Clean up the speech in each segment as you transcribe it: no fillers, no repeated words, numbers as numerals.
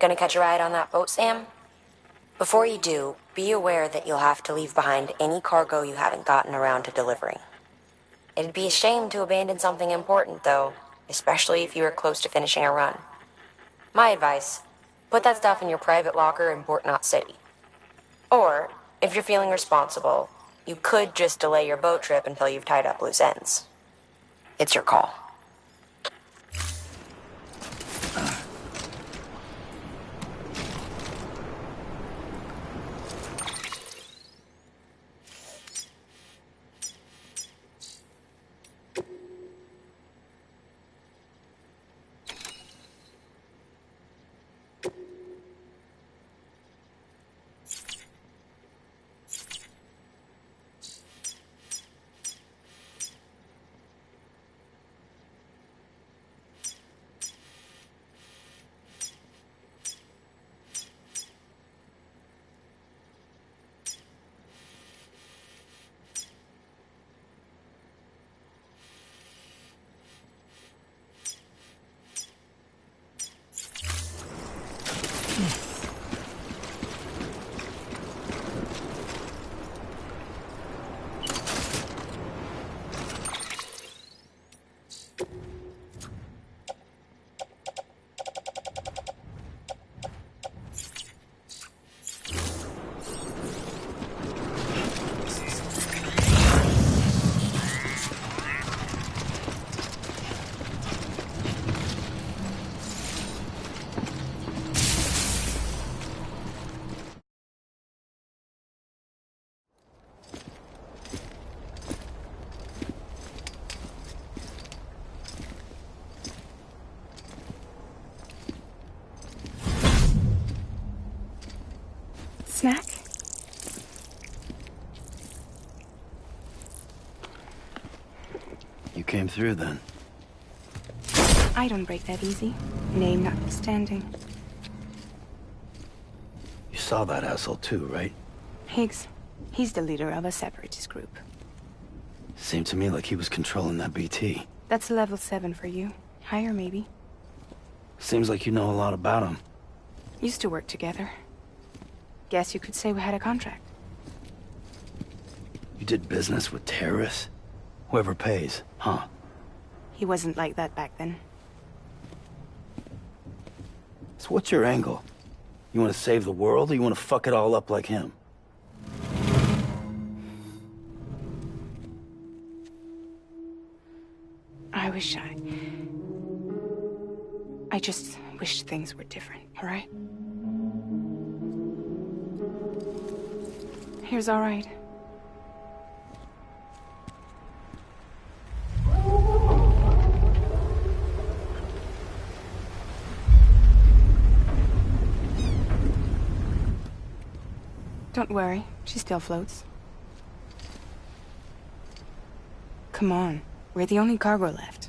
Gonna catch a ride on that boat, Sam? Before you do, be aware that you'll have to leave behind any cargo you haven't gotten around to delivering. It'd be a shame to abandon something important, though, especially if you were close to finishing a run. My advice, put that stuff in your private locker in Port Knot City. Or, if you're feeling responsible, you could just delay your boat trip until you've tied up loose ends. It's your call. Snack? You came through then. I don't break that easy. Name notwithstanding. You saw that asshole too, right? Higgs. He's the leader of a separatist group. Seemed to me like he was controlling that BT. That's level 7 for you. Higher, maybe. Seems like you know a lot about him. Used to work together. Guess you could say we had a contract. You did business with terrorists? Whoever pays, huh? He wasn't like that back then. So what's your angle? You want to save the world, or you want to fuck it all up like him? I just wish things were different, all right? Here's all right. Don't worry, she still floats. Come on, we're the only cargo left.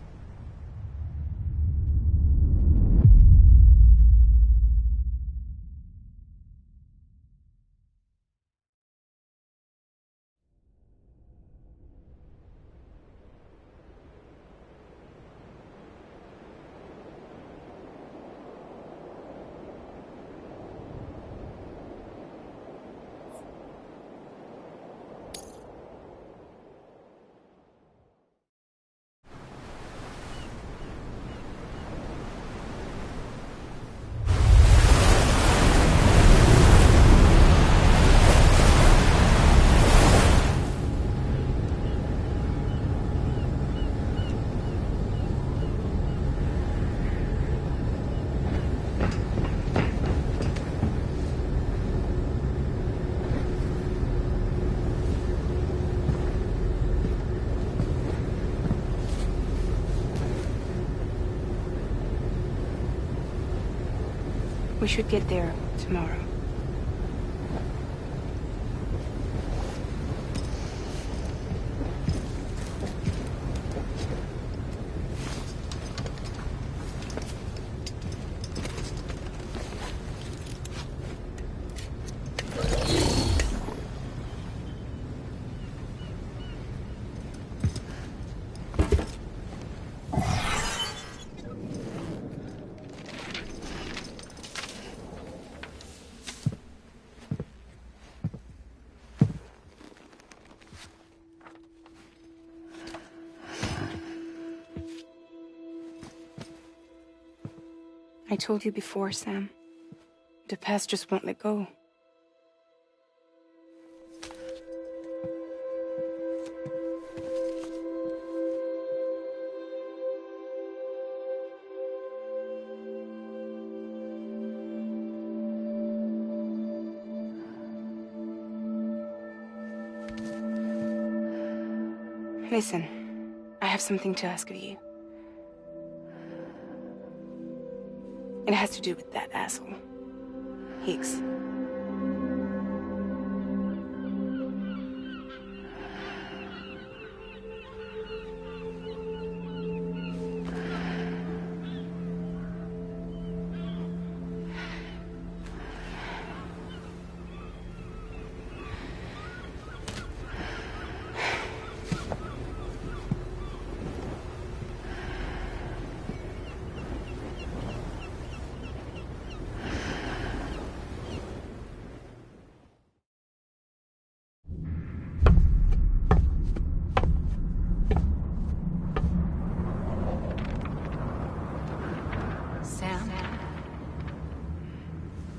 We should get there tomorrow. I told you before, Sam. The past just won't let go. Listen, I have something to ask of you. It has to do with that asshole, Higgs.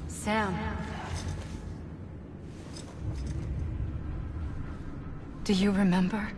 Sam. Do you remember?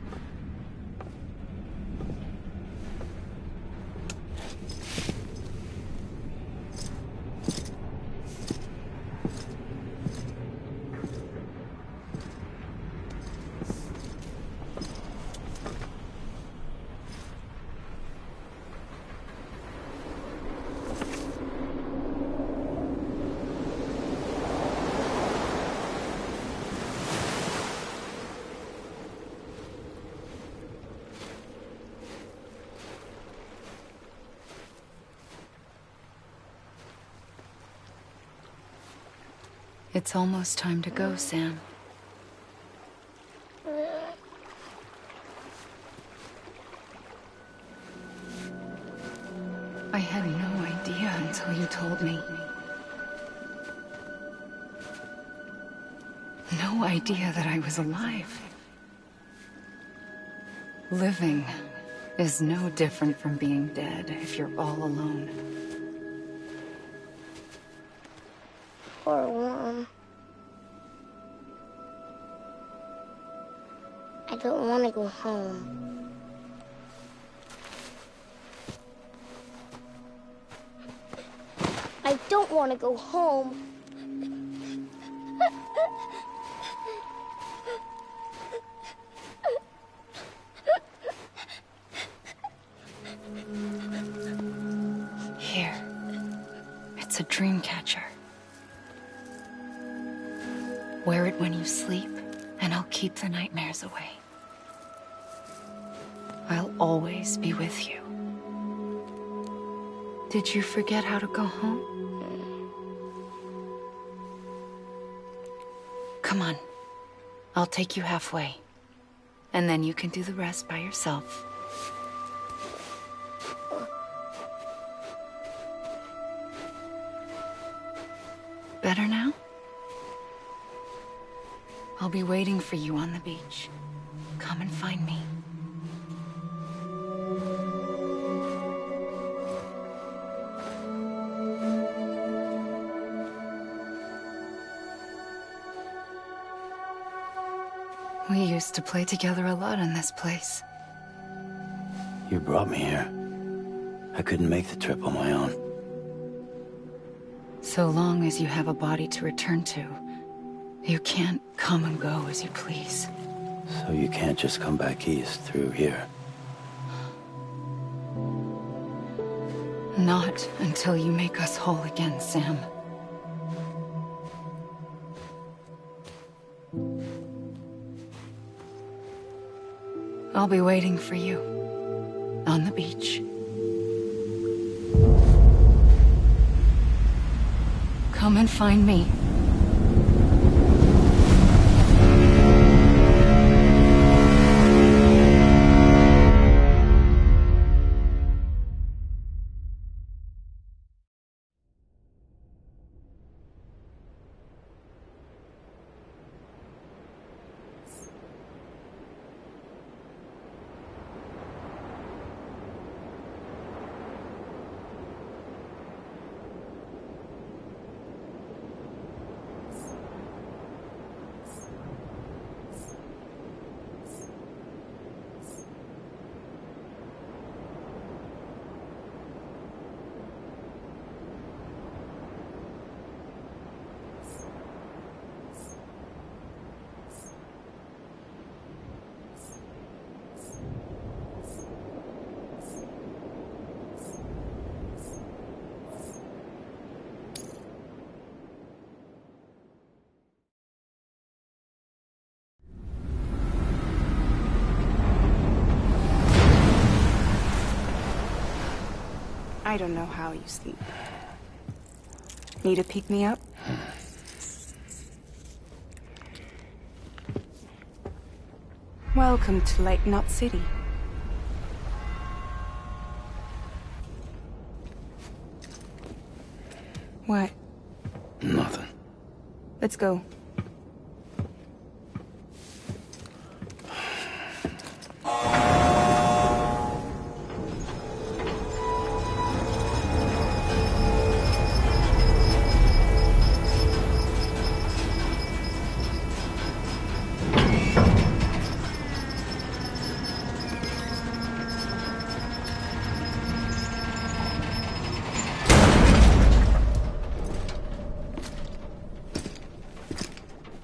It's almost time to go, Sam. I had no idea until you told me. No idea that I was alive. Living is no different from being dead if you're all alone. Poor Worm. I don't want to go home. I don't want to go home. Here. It's a dream catcher. Wear it when you sleep, and I'll keep the nightmares away. I'll always be with you. Did you forget how to go home? Come on. I'll take you halfway. And then you can do the rest by yourself. Better now? I'll be waiting for you on the beach. Come and find me. We used to play together a lot in this place. You brought me here. I couldn't make the trip on my own. So long as you have a body to return to, you can't come and go as you please. So you can't just come back east through here? Not until you make us whole again, Sam. I'll be waiting for you on the beach. Come and find me. I don't know how you sleep. Need to pick me up? Welcome to Lake Knot City. What? Nothing. Let's go.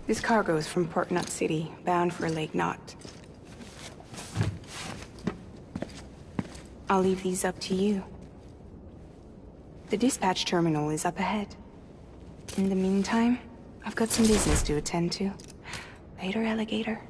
This cargo is from Port Knot City, bound for Lake Knot. I'll leave these up to you. The dispatch terminal is up ahead. In the meantime, I've got some business to attend to. Later, alligator.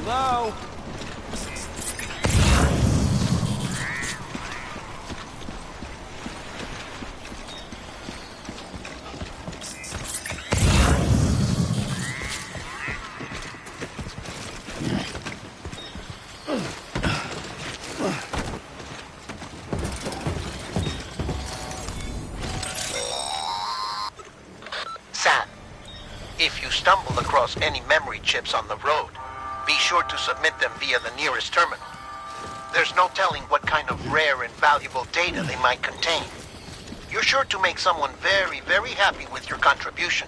Hello? Sam, if you stumble across any memory chips on the road, be sure to submit them via the nearest terminal. There's no telling what kind of rare and valuable data they might contain. You're sure to make someone very, very happy with your contribution.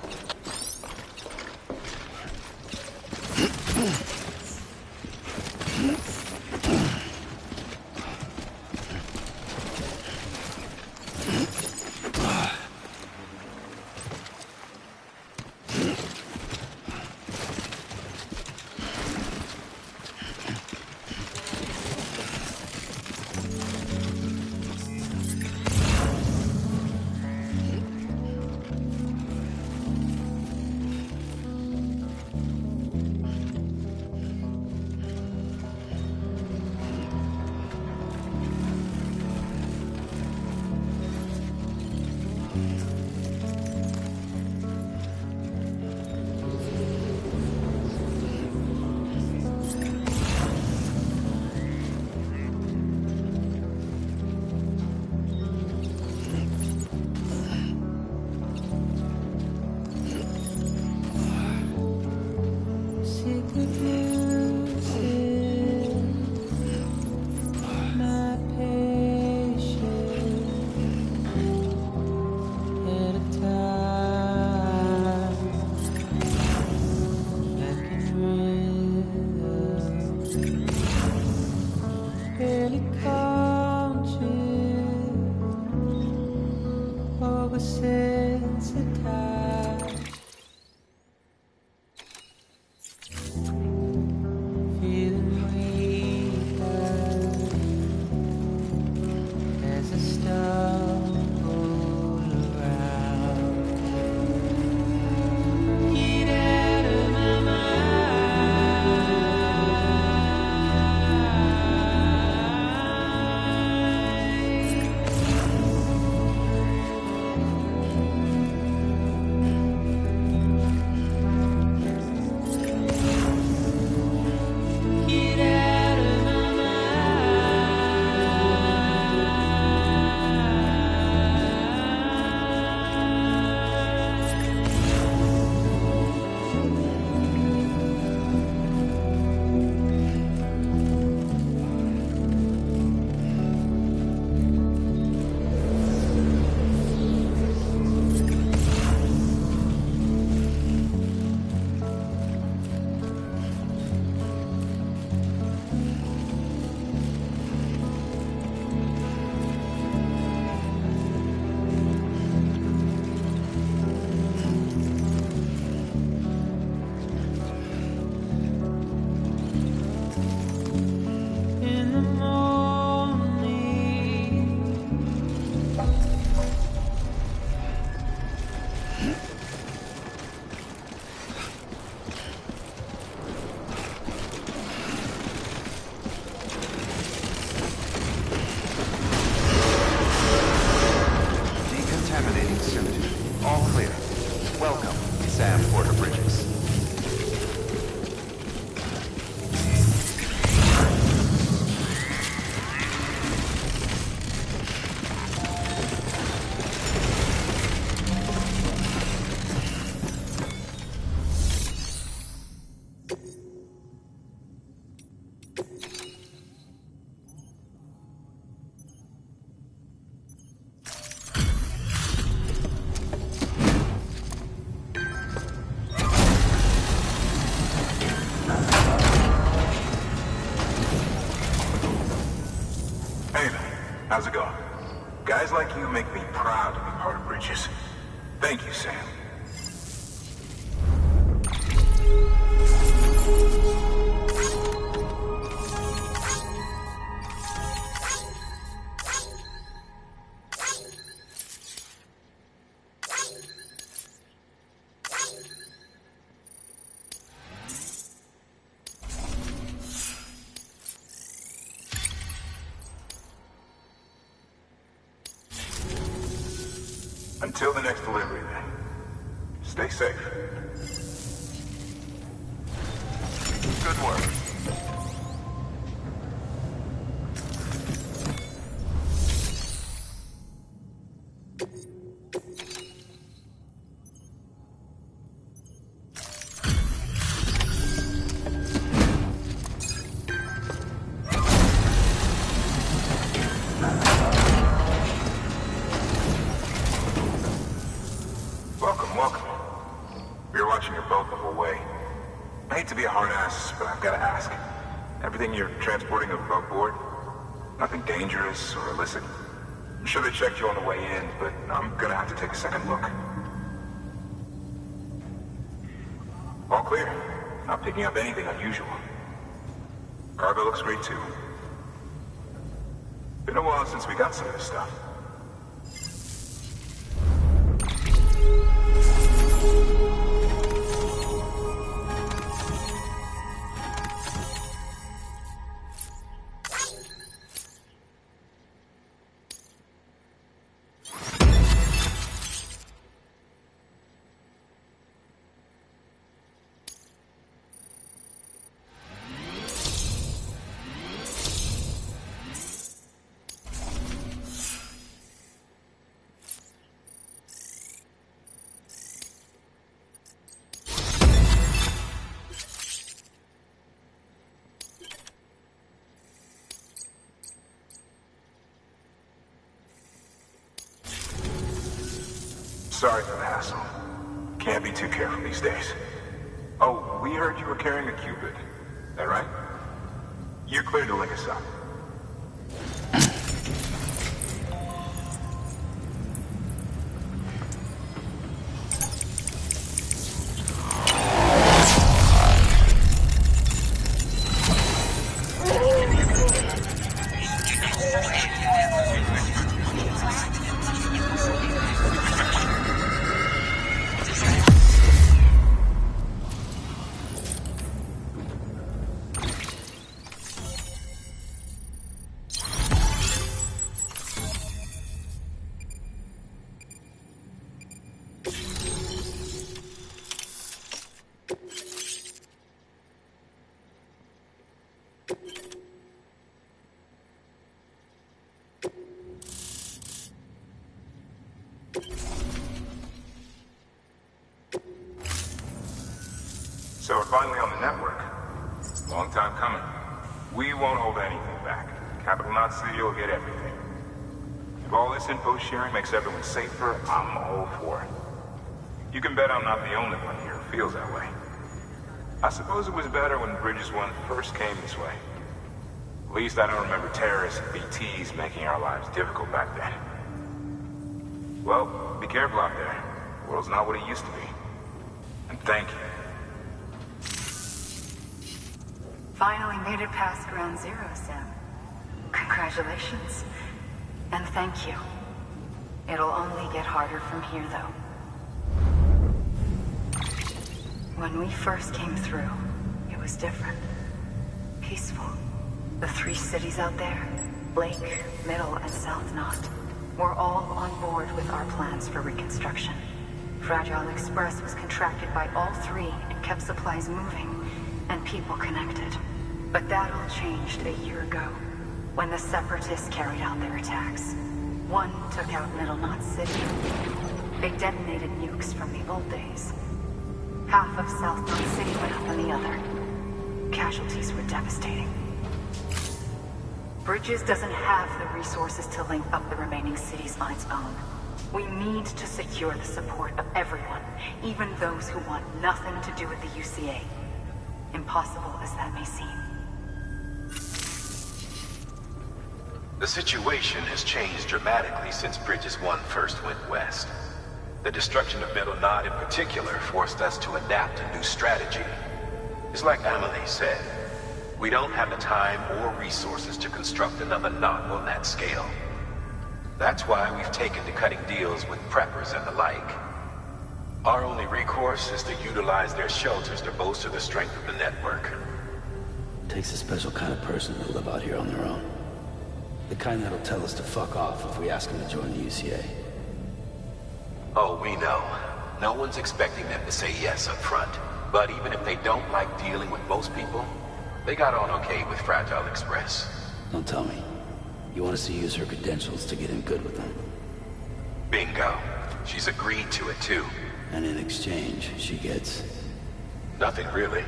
How's it going? Guys like you make me proud to be part of Bridges. Thank you, Sam. Until the next delivery, then. Stay safe. Good work. Welcome, welcome. We were watching your boat the whole way. I hate to be a hard ass, but I've got to ask. Everything you're transporting above board? Nothing dangerous or illicit? I'm sure they checked you on the way in, but I'm gonna have to take a second look. All clear. Not picking up anything unusual. Cargo looks great too. Been a while since we got some of this stuff. Sorry for the hassle. Can't be too careful these days. Oh, we heard you were carrying a Cupid. That right? You're cleared to link us up. So we're finally on the network. Long time coming. We won't hold anything back. Capital Knot City will get everything. If all this info sharing makes everyone safer, I'm all for it. You can bet I'm not the only one here who feels that way. I suppose it was better when Bridges 1 first came this way. At least I don't remember terrorists and BTs making our lives difficult back then. Well, be careful out there. The world's not what it used to be. And thank you. Finally made it past ground zero, Sam. Congratulations. And thank you. It'll only get harder from here, though. When we first came through, it was different. Peaceful. The 3 cities out there, Blake, Middle, and South Knot, were all on board with our plans for reconstruction. Fragile Express was contracted by all 3 and kept supplies moving and people connected. But that all changed a year ago, when the Separatists carried out their attacks. One took out Middle Knot City. They detonated nukes from the old days. Half of South Knot City went up in the other. Casualties were devastating. Bridges doesn't have the resources to link up the remaining cities on its own. We need to secure the support of everyone, even those who want nothing to do with the UCA. Impossible as that may seem. The situation has changed dramatically since Bridges 1 first went west. The destruction of Middle Knot in particular forced us to adapt a new strategy. It's like Amelie said, we don't have the time or resources to construct another knot on that scale. That's why we've taken to cutting deals with preppers and the like. Our only recourse is to utilize their shelters to bolster the strength of the network. It takes a special kind of person to live out here on their own. The kind that'll tell us to fuck off if we ask them to join the UCA. Oh, we know. No one's expecting them to say yes up front. But even if they don't like dealing with most people, they got on okay with Fragile Express. Don't tell me. You want us to use her credentials to get in good with them? Bingo. She's agreed to it too. And in exchange, she gets... Nothing really.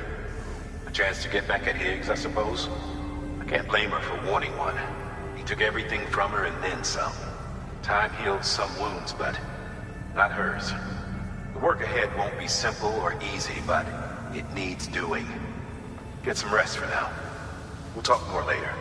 A chance to get back at Higgs, I suppose. I can't blame her for wanting one. He took everything from her and then some. Time healed some wounds, but not hers. The work ahead won't be simple or easy, but it needs doing. Get some rest for now. We'll talk more later.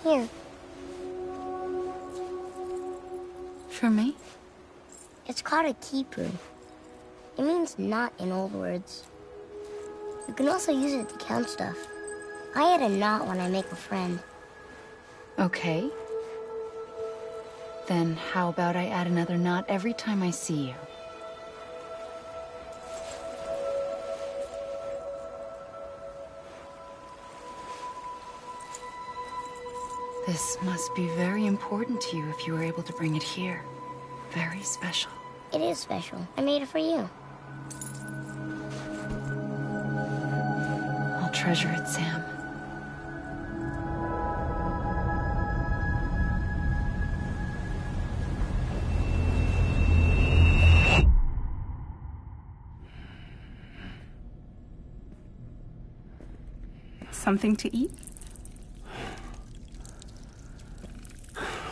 Here. For me? It's called a keeper. It means knot in old words. You can also use it to count stuff. I add a knot when I make a friend. Okay. Then how about I add another knot every time I see you? This must be very important to you if you were able to bring it here. Very special. It is special. I made it for you. I'll treasure it, Sam. Something to eat?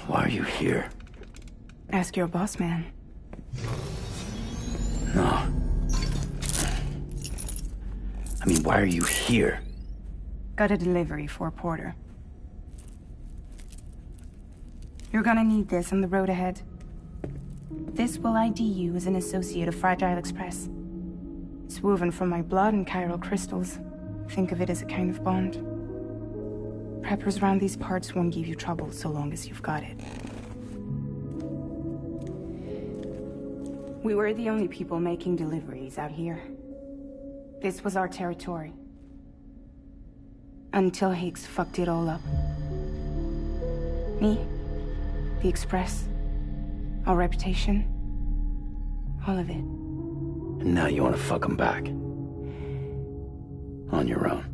Why are you here? Ask your boss man. No. I mean, why are you here? Got a delivery for Porter. You're gonna need this on the road ahead. This will ID you as an associate of Fragile Express. It's woven from my blood and chiral crystals. Think of it as a kind of bond. Preppers around these parts won't give you trouble so long as you've got it. We were the only people making deliveries out here. This was our territory. Until Higgs fucked it all up. Me, the Express, our reputation, all of it. And now you want to fuck him back. On your own.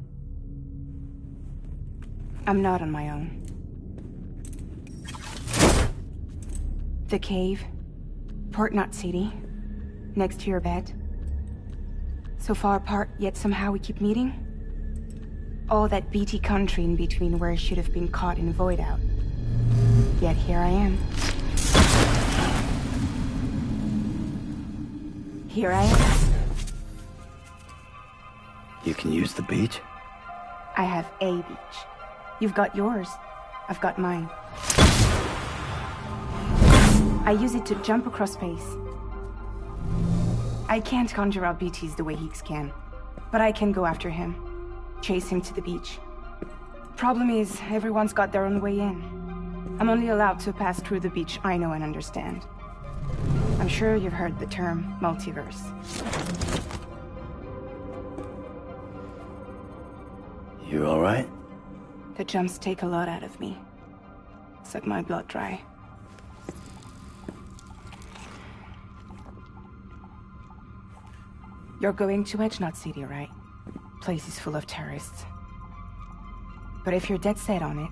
I'm not on my own. The cave, Port Knot City, next to your bed. So far apart, yet somehow we keep meeting. All that BT country in between where I should have been caught in void out. Yet here I am. Here I am. You can use the beach? I have a beach. You've got yours. I've got mine. I use it to jump across space. I can't conjure up BTs the way Higgs can, but I can go after him, chase him to the beach. Problem is, everyone's got their own way in. I'm only allowed to pass through the beach I know and understand. I'm sure you've heard the term multiverse. You alright? The jumps take a lot out of me. Suck my blood dry. You're going to Edgenut City, right? Place is full of terrorists. But if you're dead set on it,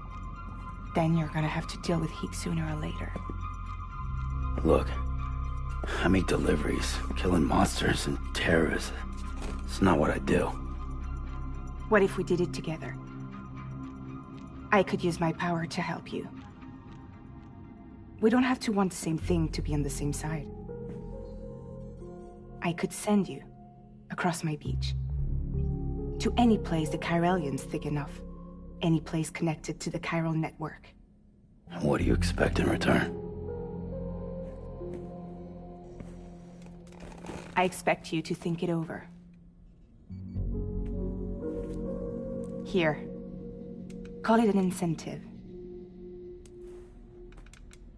then you're gonna have to deal with heat sooner or later. Look, I make deliveries, killing monsters and terrorists. It's not what I do. What if we did it together? I could use my power to help you. We don't have to want the same thing to be on the same side. I could send you across my beach. To any place the Chiralian's thick enough. Any place connected to the Chiral network. And what do you expect in return? I expect you to think it over. Here. Call it an incentive.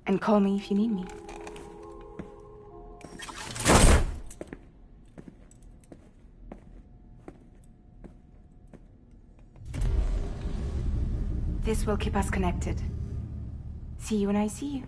And call me if you need me. This will keep us connected. See you when I see you.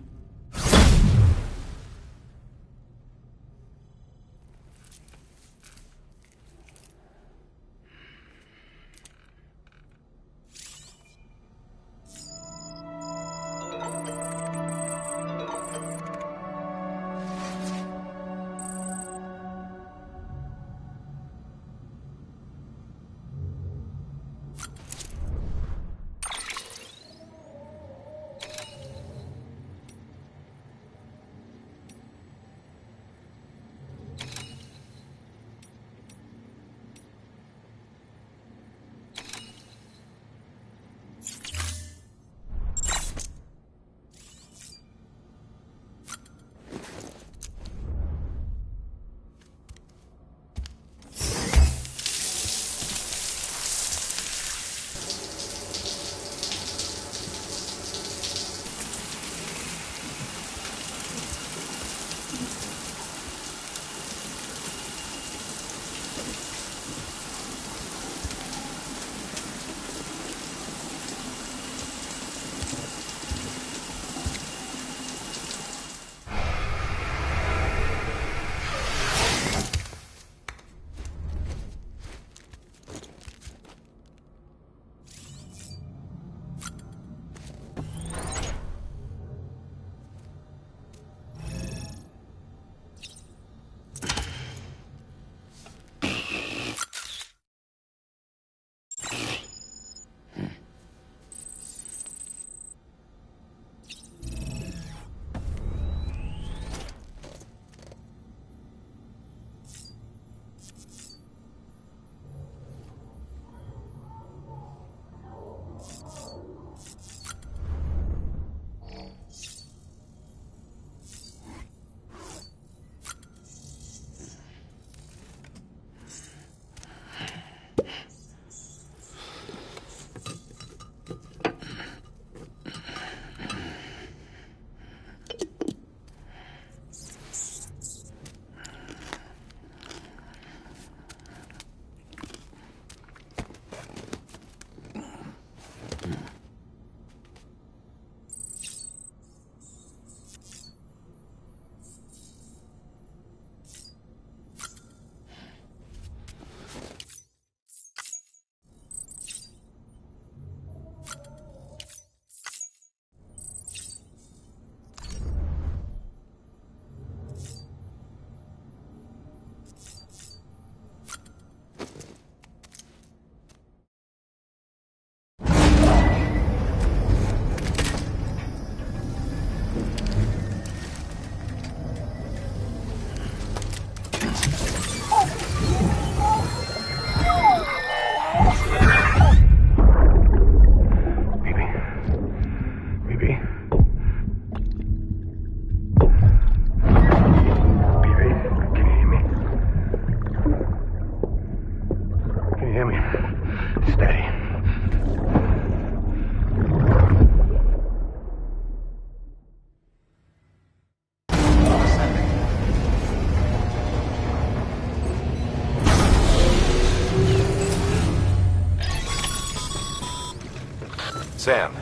Sam,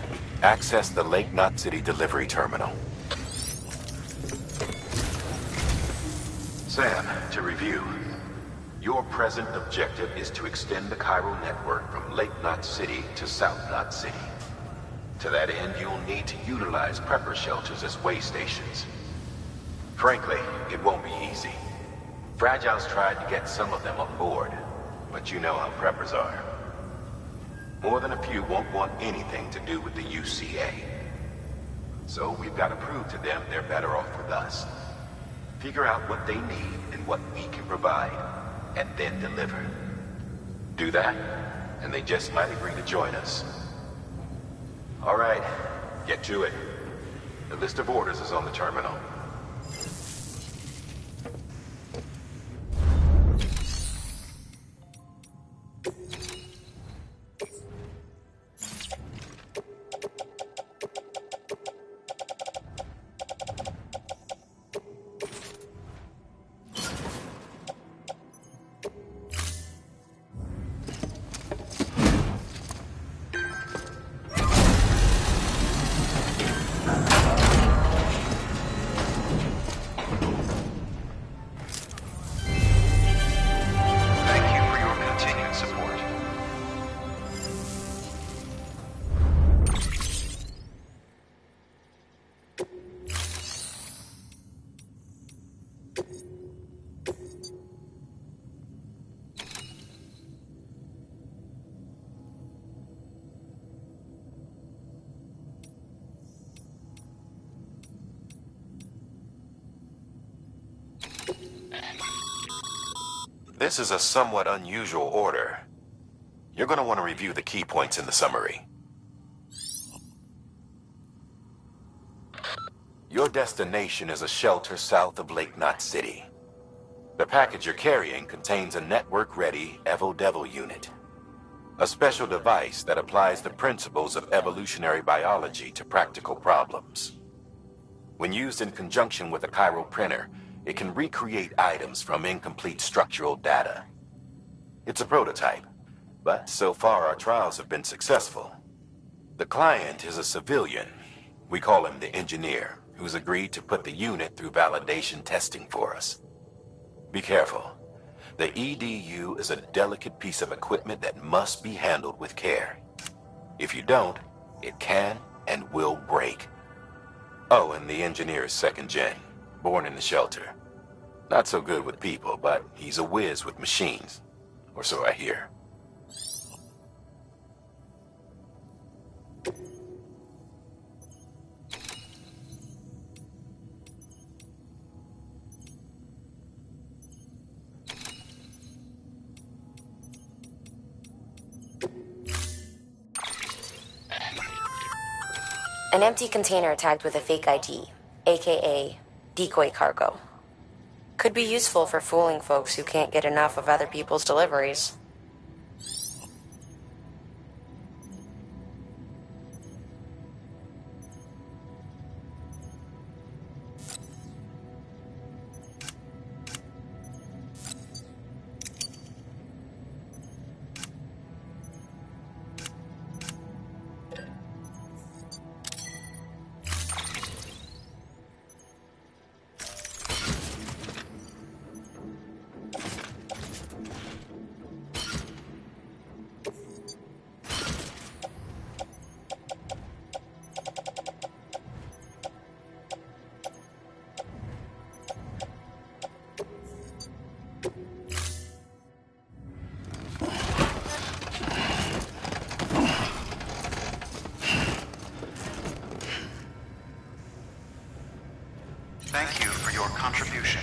access the Lake Knot City delivery terminal. Sam, to review. Your present objective is to extend the chiral network from Lake Knot City to South Knot City. To that end, you'll need to utilize prepper shelters as way stations. Frankly, it won't be easy. Fragile's tried to get some of them on board, but you know how preppers are. More than a few won't want anything to do with the UCA. So we've got to prove to them they're better off with us. Figure out what they need and what we can provide, and then deliver. Do that, and they just might agree to join us. All right, get to it. The list of orders is on the terminal. Thank you for your continued support. This is a somewhat unusual order. You're going to want to review the key points in the summary. Your destination is a shelter south of Lake Knot City. The package you're carrying contains a network-ready Evo-Devil unit, a special device that applies the principles of evolutionary biology to practical problems. When used in conjunction with a chiral printer, it can recreate items from incomplete structural data. It's a prototype, but so far our trials have been successful. The client is a civilian. We call him the engineer, who's agreed to put the unit through validation testing for us. Be careful. The EDU is a delicate piece of equipment that must be handled with care. If you don't, it can and will break. Oh, and the engineer is second gen, born in the shelter. Not so good with people, but he's a whiz with machines. Or so I hear. An empty container tagged with a fake ID, aka decoy cargo. Could be useful for fooling folks who can't get enough of other people's deliveries. Thank you for your contribution.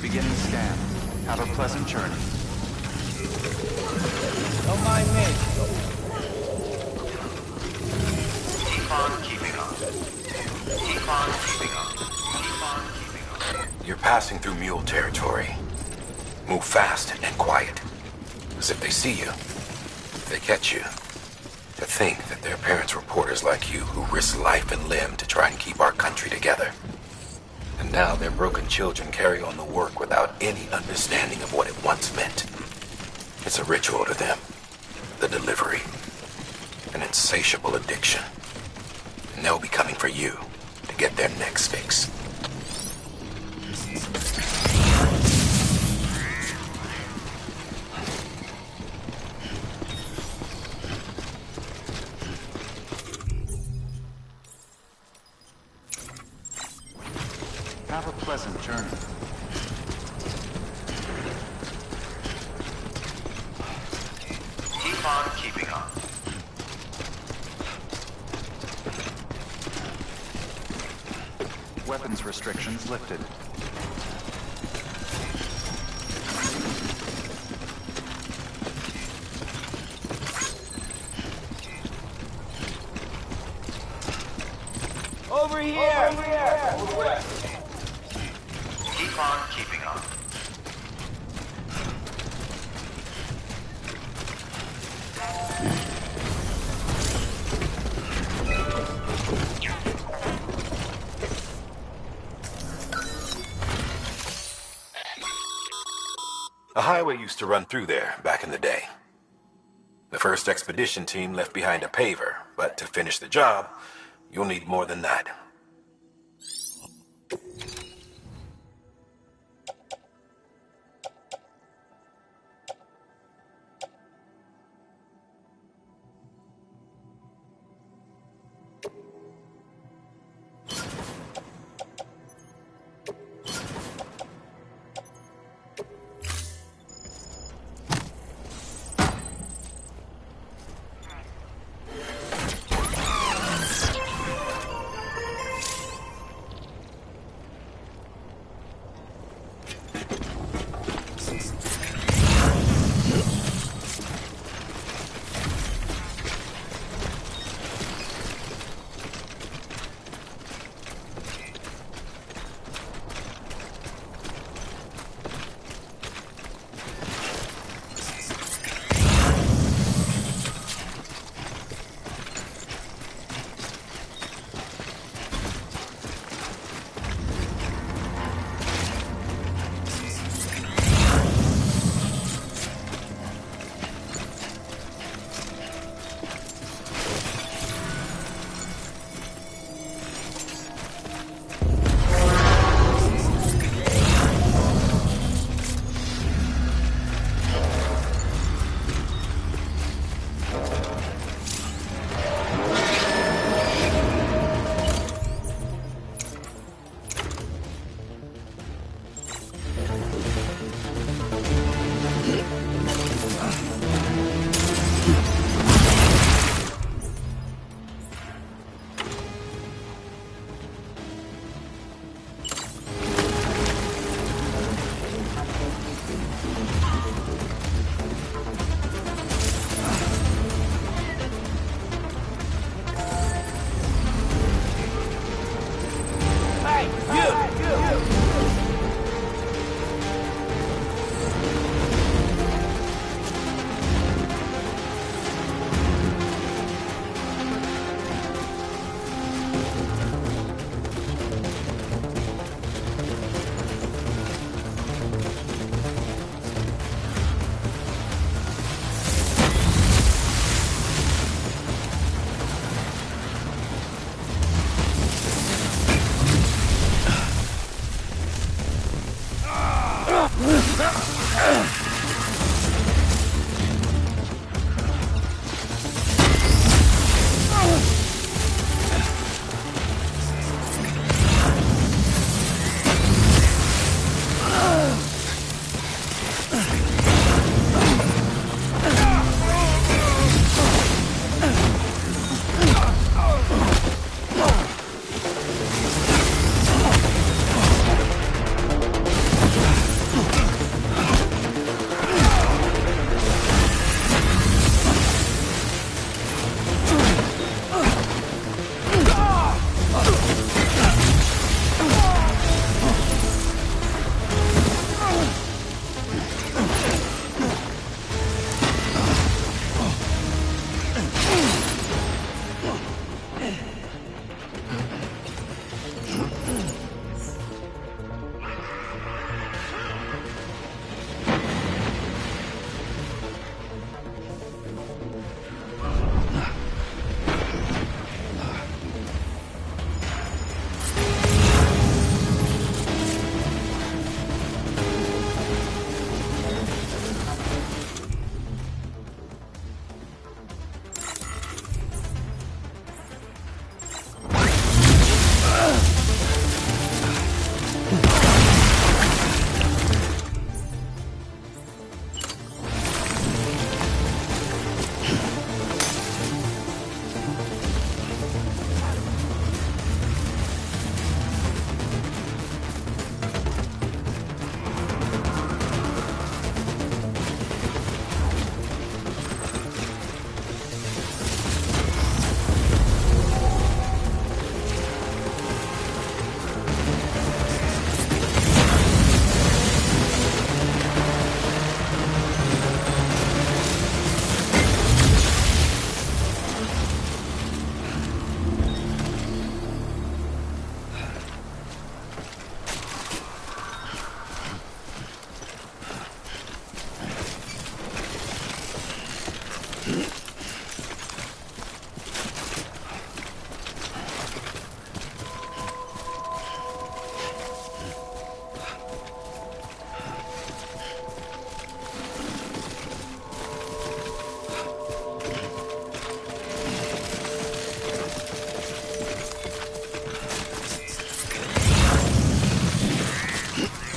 Beginning scan. Have a pleasant journey. Don't mind me. Keep on keeping on. Keep on keeping on. Keep on keeping on. You're passing through mule territory. Move fast and quiet. Because if they see you, if they catch you, to think that they're parents reporters like you who risk life and limb to try and keep our country together. And now their broken children carry on the work without any understanding of what it once meant. It's a ritual to them. The delivery. An insatiable addiction. And they'll be coming for you to get their next fix. Have a pleasant journey. Keep on keeping on. Weapons restrictions lifted. Over here! Keep on keeping on. A highway used to run through there back in the day. The first expedition team left behind a paver, but to finish the job, you'll need more than that.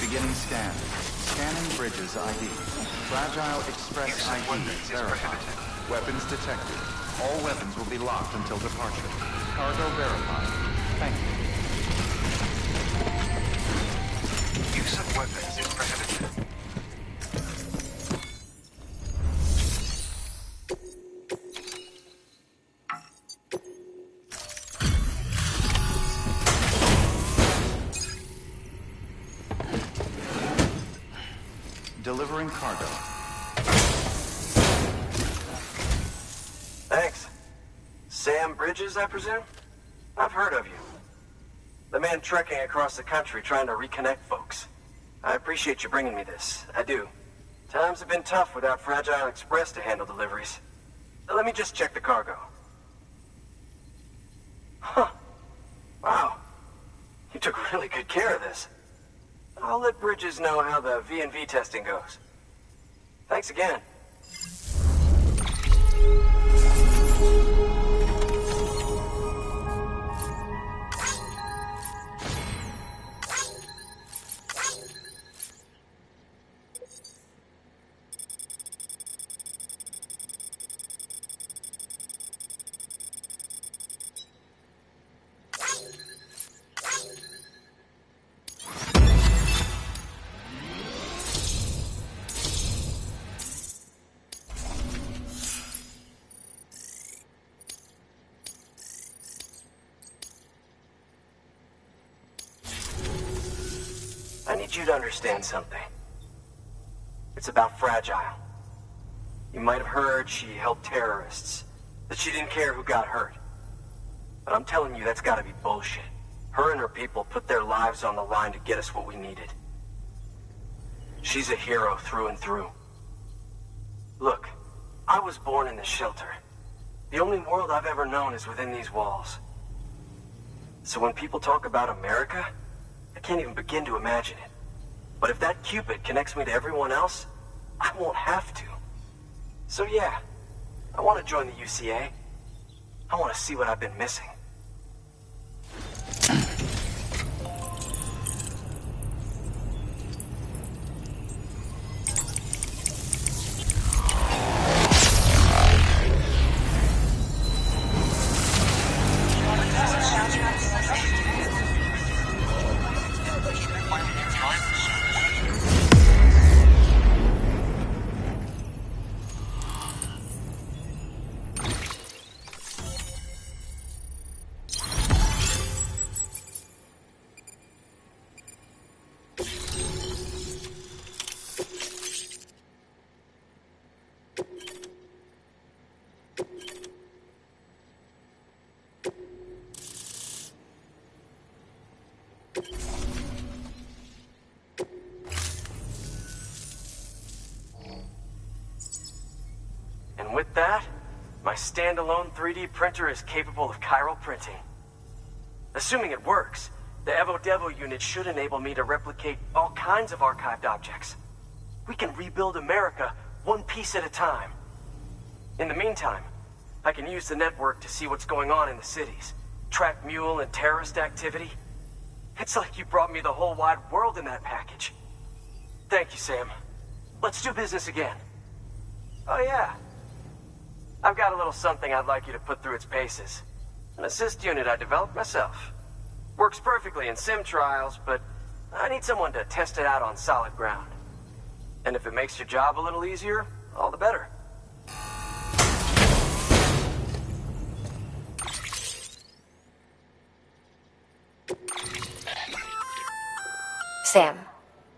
Beginning scan. Scanning Bridges ID. Fragile Express Use of ID weapons is verified. prohibited. Weapons detected. All weapons will be locked until departure. Cargo verified. Thank you. Use of weapons is prohibited. Delivering cargo. Thanks. Sam Bridges, I presume? I've heard of you. The man trekking across the country trying to reconnect folks. I appreciate you bringing me this. I do. Times have been tough without Fragile Express to handle deliveries. Let me just check the cargo. Huh. Wow. You took really good care of this. I'll let Bridges know how the V&V testing goes. Thanks again. I need you to understand something. It's about Fragile. You might have heard she helped terrorists, that she didn't care who got hurt. But I'm telling you, that's gotta be bullshit. Her and her people put their lives on the line to get us what we needed. She's a hero through and through. Look, I was born in this shelter. The only world I've ever known is within these walls. So when people talk about America, I can't even begin to imagine it. But if that Cupid connects me to everyone else, I won't have to. So yeah, I want to join the UCA. I want to see what I've been missing. And with that, my standalone 3D printer is capable of chiral printing. Assuming it works, the Evo Devo unit should enable me to replicate all kinds of archived objects. We can rebuild America one piece at a time. In the meantime, I can use the network to see what's going on in the cities, track mule and terrorist activity. It's like you brought me the whole wide world in that package. Thank you, Sam. Let's do business again. Oh yeah. I've got a little something I'd like you to put through its paces. An assist unit I developed myself. Works perfectly in sim trials, but I need someone to test it out on solid ground. And if it makes your job a little easier, all the better. Sam,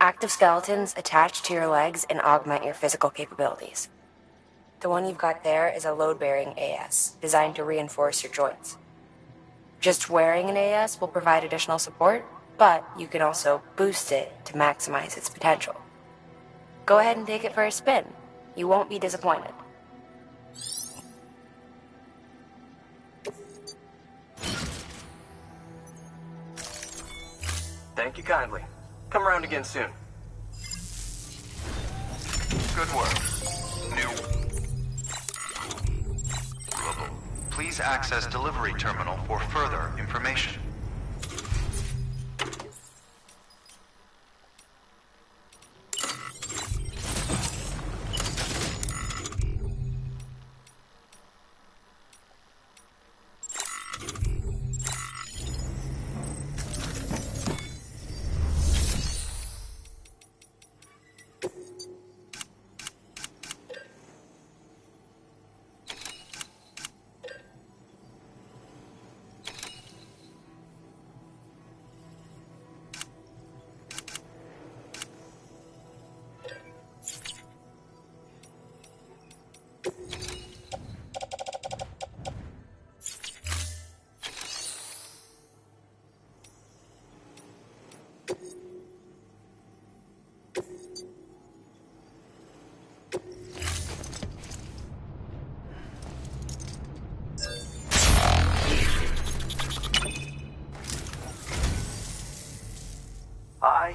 active skeletons attach to your legs and augment your physical capabilities. The one you've got there is a load-bearing AS, designed to reinforce your joints. Just wearing an AS will provide additional support, but you can also boost it to maximize its potential. Go ahead and take it for a spin. You won't be disappointed. Thank you kindly. Come around again soon. Good work. New. Please access delivery terminal for further information.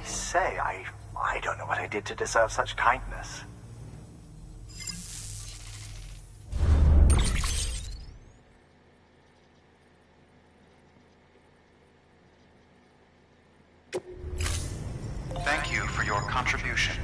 say, I don't know what I did to deserve such kindness. Thank you for your contribution.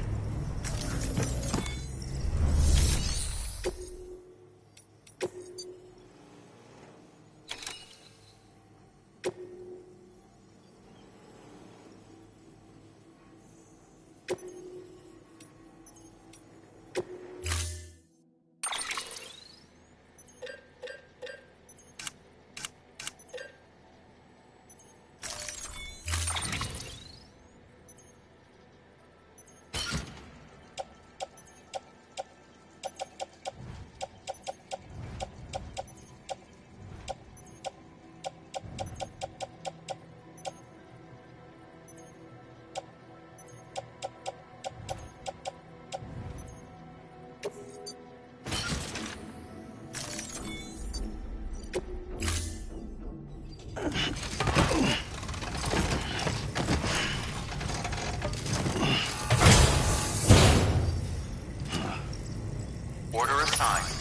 Order assigned.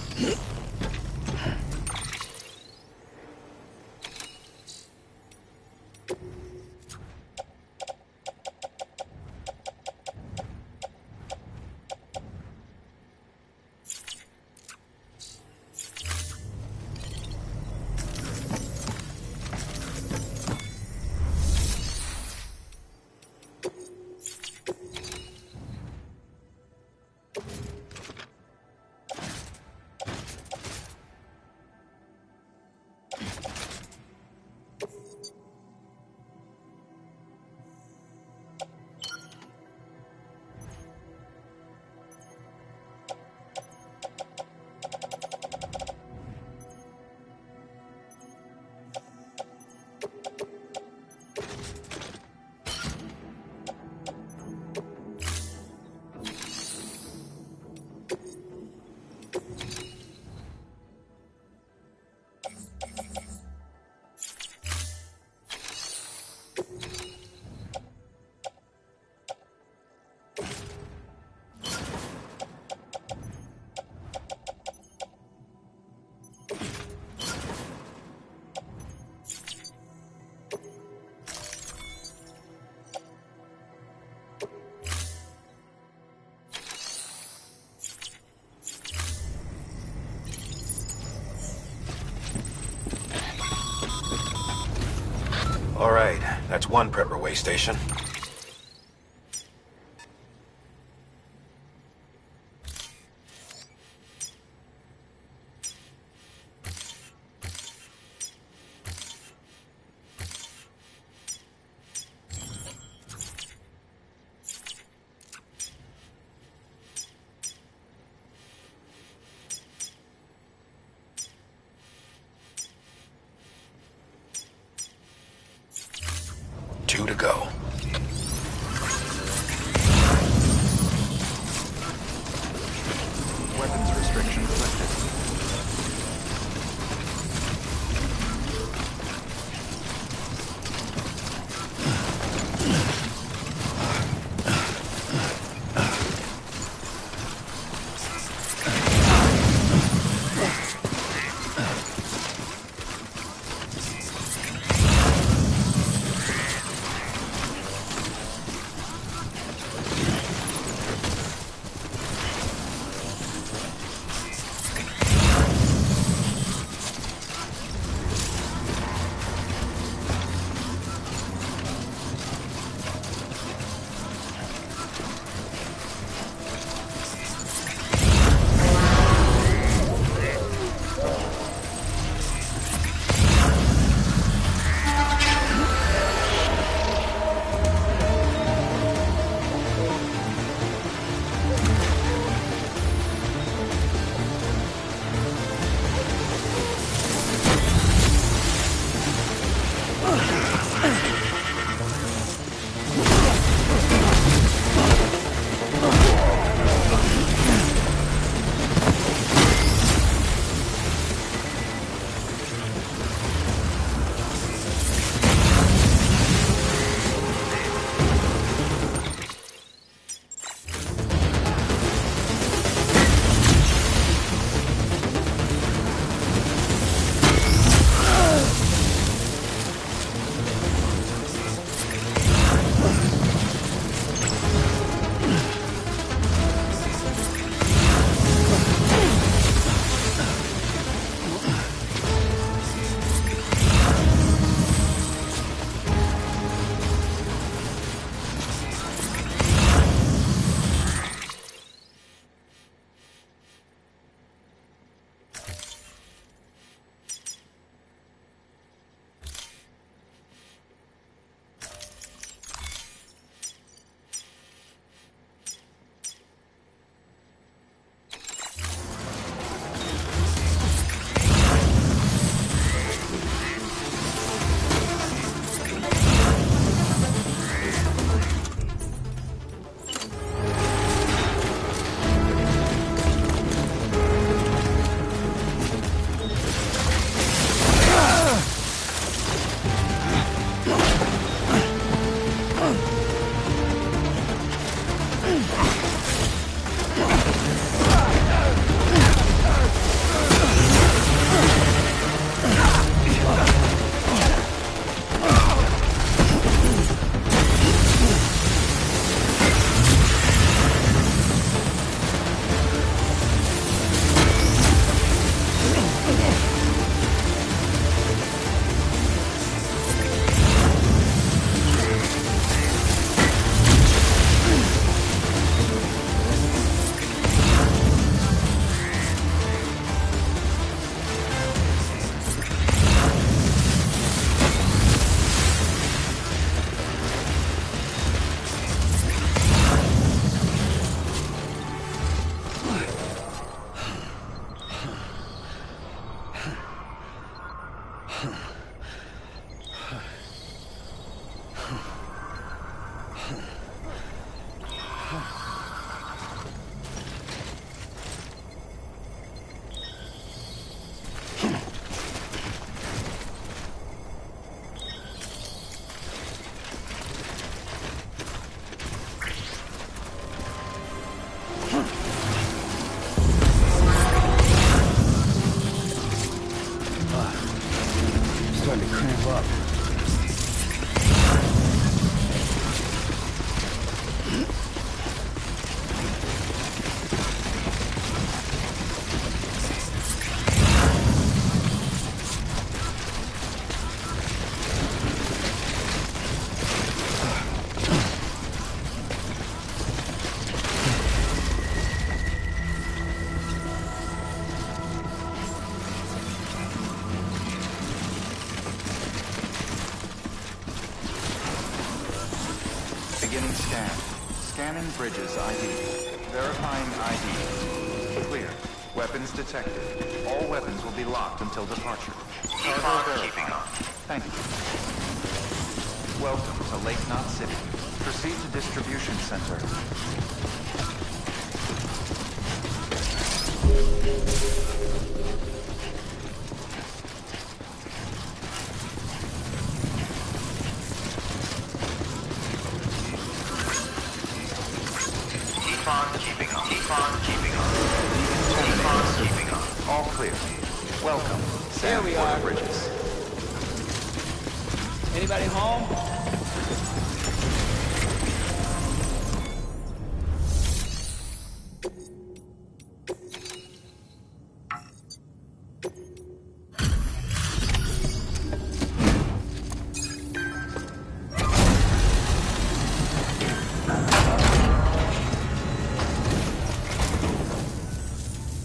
All right, that's one prepper way station. Two to go. Starting to cramp up. Beginning scan. Scanning bridges ID. Verifying ID. Clear. Weapons detected. All weapons will be locked until departure. Cargo verified. Thank you. Welcome to Lake Knot City. Proceed to distribution center. Keeping on. Keeping on. All clear. Welcome. Here we are. Bridges. Anybody home?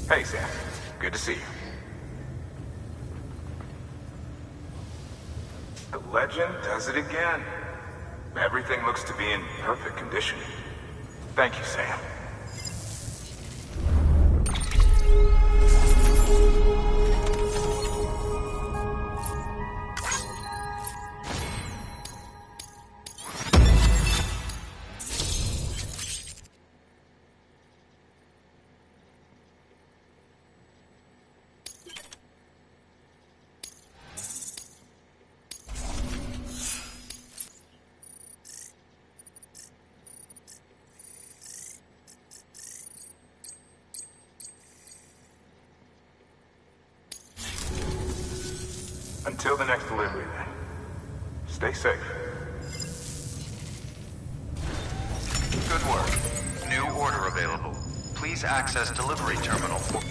Hey, Sam. Good to see you. The legend does it again. Everything looks to be in perfect condition. Thank you, Sam. Until the next delivery, then. Stay safe. Good work. New order available. Please access delivery terminal for...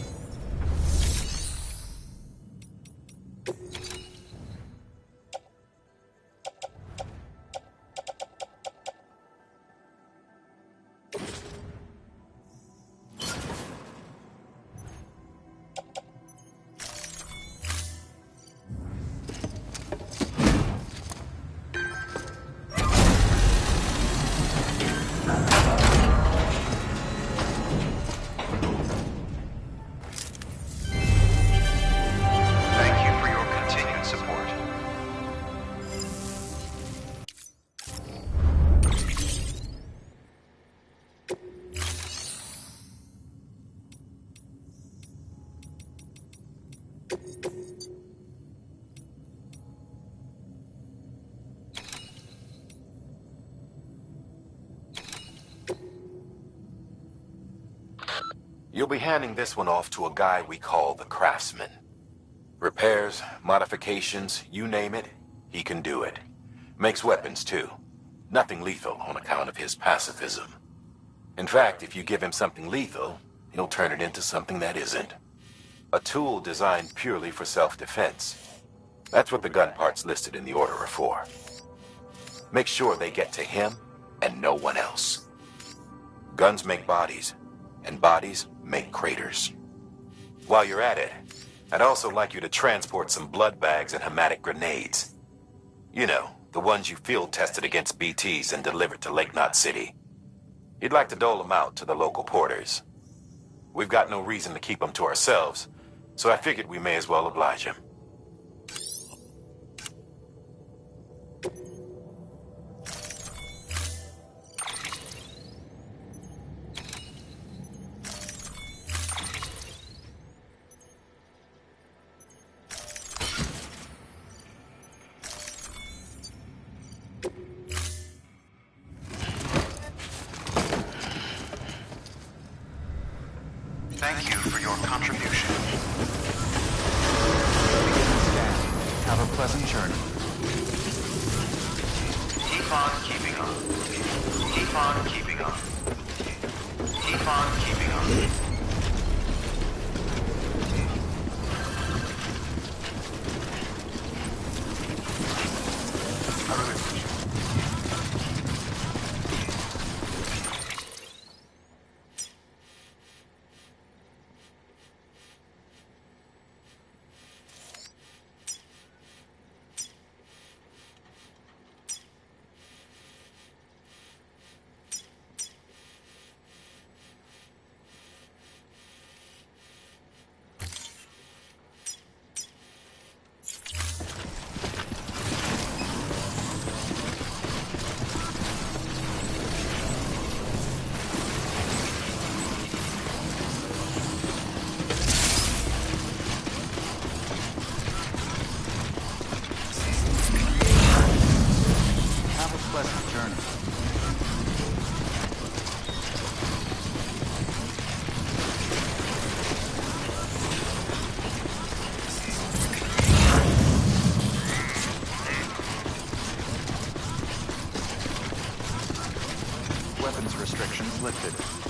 Thank you for your continued support. You'll be handing this one off to a guy we call the Craftsman. Repairs, modifications, you name it, he can do it. Makes weapons too. Nothing lethal on account of his pacifism. In fact, if you give him something lethal, he'll turn it into something that isn't. A tool designed purely for self-defense. That's what the gun parts listed in the order are for. Make sure they get to him and no one else. Guns make bodies, and bodies make craters. While you're at it, I'd also like you to transport some blood bags and hematic grenades. You know, the ones you field tested against BTs and delivered to Lake Knot City. You'd like to dole them out to the local porters. We've got no reason to keep them to ourselves, so I figured we may as well oblige him. Thank you for your contribution. Have a pleasant journey. Keep on keeping on. Keep on keeping on. Keep on keeping on. I really appreciate it. Pleasant journey. Weapons restrictions lifted.